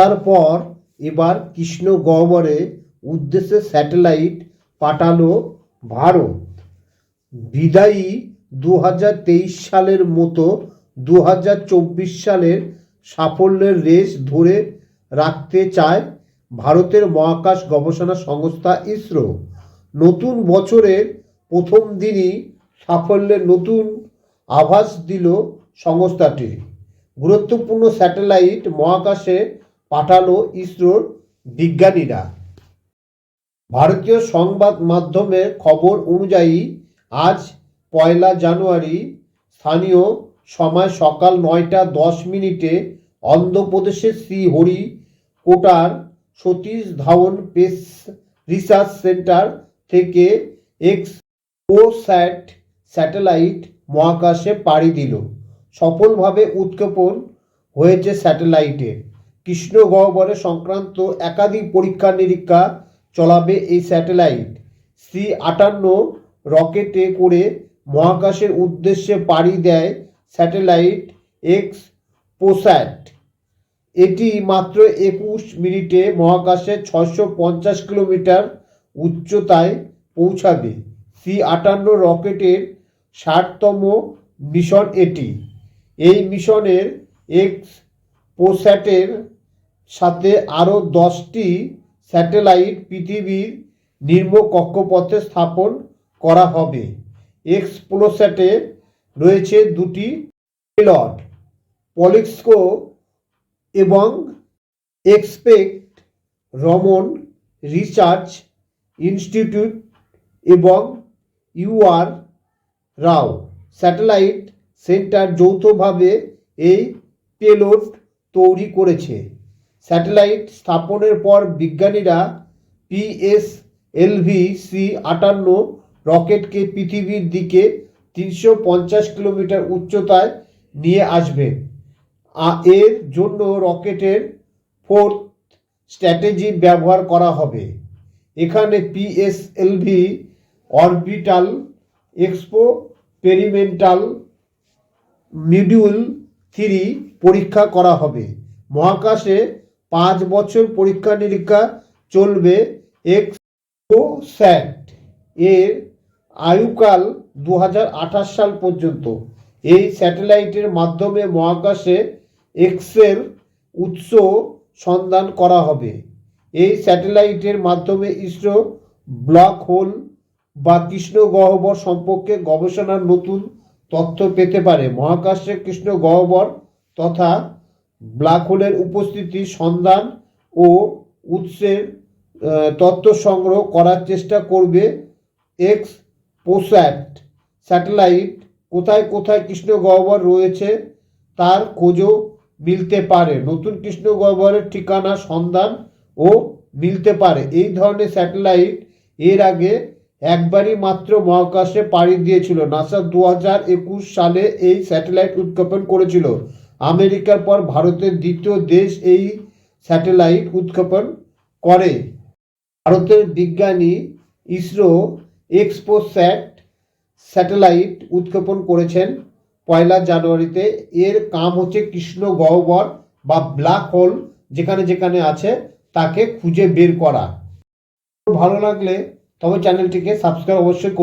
তারপর এবার কৃষ্ণগহ্বরে উদ্দেশ্যে স্যাটেলাইট পাঠালো ভারত। বিদায়ী 2023 সালের মতো 2024 সালের সাফল্যের রেশ ধরে রাখতে চায় ভারতের মহাকাশ গবেষণা সংস্থা ইসরো। নতুন বছরের প্রথম দিনই সাফল্যের নতুন আভাস দিল সংস্থাটি। গুরুত্বপূর্ণ স্যাটেলাইট মহাকাশে পাঠালো ইসরোর বিজ্ঞানীরা। ভারতীয় সংবাদ মাধ্যমের খবর অনুযায়ী আজ 1 জানুয়ারি স্থানীয় সময় সকাল 9টা 10 মিনিটে অন্ধ্রপ্রদেশের শ্রীহরিকোটার Satish Dhawan space research center থেকে এক্সপোস্যাট স্যাটেলাইট মহাকাশে পাড়ি দিল। সফলভাবে উৎক্ষেপণ হয়েছে স্যাটেলাইটের। কৃষ্ণগহ্বরে সংক্রান্ত একাধিক পরীক্ষা নিরীক্ষা চলাবে এই স্যাটেলাইট। C-58 রকেটে করে মহাকাশের উদ্দেশ্যে পাড়ি দেয় স্যাটেলাইট এক্সপোস্যাট। এটি মাত্র 21 মিনিটে মহাকাশে 650 কিলোমিটার উচ্চতায় পৌঁছাবে। C-58 রকেটের 60তম মিশন এটি। এই মিশনের এক্সপোস্যাটের সাথে আরও 10টি স্যাটেলাইট পৃথিবীর নিম্ন কক্ষপথে স্থাপন করা হবে। এক্সপোস্যাটে রয়েছে 2টি পেলড, পলিক্সকো এবং এক্সপেক্ট রমন রিসার্চ ইনস্টিটিউট এবং UR রাও স্যাটেলাইট সেন্টার যৌথভাবে এই পেলোড তৈরি করেছে। স্যাটেলাইট স্থাপনের পর বিজ্ঞানীরা PSLV C-58 রকেটকে পৃথিবীর দিকে 350 কিলোমিটার উচ্চতায় নিয়ে আসবেন। এর জন্য রকেটের ফোর্থ স্ট্র্যাটেজি ব্যবহার করা হবে। এখানে PSLV অরবিটাল এক্সপেরিমেন্টাল মডিউল 3 পরীক্ষা করা হবে। মহাকাশে 5 বছর পরীক্ষা নিরীক্ষা চলবে এক্সপোস্যাট। এর আয়ুকাল 2028 সাল পর্যন্ত। এই স্যাটেলাইটের মাধ্যমে মহাকাশে এক্সের উৎস সন্ধান করা হবে। এই স্যাটেলাইটের মাধ্যমে ইসরো ব্ল্যাক হোল বা কৃষ্ণগহ্বর সম্পর্কে গবেষণার নতুন তথ্য পেতে পারে। মহাকাশে কৃষ্ণগহ্বর তথা ব্ল্যাক হোলের উপস্থিতি সন্ধান ও উৎসের তথ্য সংগ্রহ করার চেষ্টা করবে এক্সপোস্যাট। স্যাটেলাইট কোথায় কোথায় কৃষ্ণগহ্বর রয়েছে তার খোঁজও মিলতে পারে। নতুন কৃষ্ণগহ্বরের ঠিকানা সন্ধান ও মিলতে পারে। এই ধরনের স্যাটেলাইট এর আগে একবারই মাত্র মহাকাশে পাড়ি দিয়েছিল। নাসা 2021 সালে এই স্যাটেলাইট উৎক্ষেপণ করেছিল। আমেরিকার পর ভারতের দ্বিতীয় দেশ এই স্যাটেলাইট উৎক্ষেপণ করে। ভারতের বিজ্ঞানী ইসরো এক্সপোস্যাট স্যাটেলাইট উৎক্ষেপণ করেছেন 1 জানুয়ারিতে। এর কাম হচ্ছে কৃষ্ণগহ্বর বা ব্ল্যাক হোল যেখানে যেখানে আছে তাকে খুঁজে বের করা। ভালো লাগলে তবে চ্যানেলটিকে সাবস্ক্রাইব অবশ্যই করুন।